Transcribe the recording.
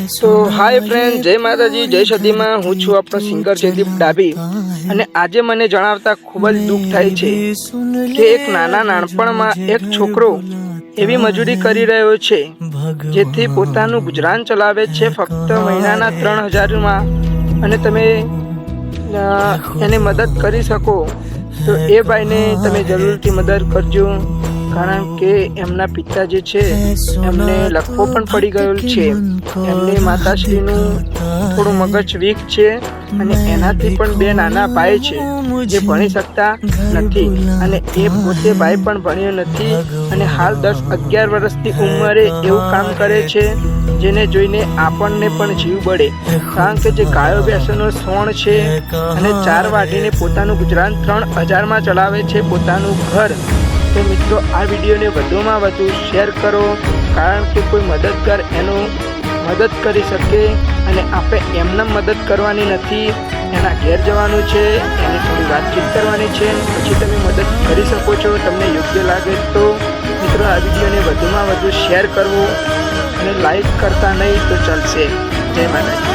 તો હાય ફ્રેન્ડ, જય માતાજી, જય સતીમાં. હું છું આપણો સિંગર જયદીપ ડાભી અને આજે મને જણાવતા ખૂબ જ દુઃખ થાય છે કે એક નાના નાનપણમાં એક છોકરો એવી મજૂરી કરી રહ્યો છે જેથી પોતાનું ગુજરાન ચલાવે છે ફક્ત મહિનાના 3000માં, અને તમે એને મદદ કરી શકો તો એ ભાઈને તમે જરૂરથી મદદ કરજો, કારણ કે એમના પિતા જે છે એમને લખવો પણ પડી ગયેલ છે. એમની માતાશ્રીનું થોડું મગજ વીક છે અને એનાથી પણ બે નાના ભાઈ છે જે ભણી શકતા નથી, અને એ પોતે ભાઈ પણ ભણ્યો નથી અને હાલ 10-11 વર્ષની ઉંમરે એવું કામ કરે છે જેને જોઈને આપણને પણ જીવ બળે, કારણ કે જે ગાયો ભેંસોનો સોણ છે અને 4 વાઢીને પોતાનું ગુજરાન 3000માં ચલાવે છે પોતાનું ઘર. તો મિત્રો, આ વિડીયોને વધુમાં વધુ શેર કરો, કારણ કે કોઈ મદદગાર એનું મદદ કરી શકે, અને આપણે એમને મદદ કરવાની નથી, એના ઘેર જવાનું છે, એની થોડી વાતચીત કરવાની છે, પછી તમે મદદ કરી શકો છો તમને યોગ્ય લાગે તો. મિત્રો, આ વિડીયોને વધુમાં વધુ શેર કરવો અને લાઈક કરતા નહીં તો ચાલશે. જય માતાજી.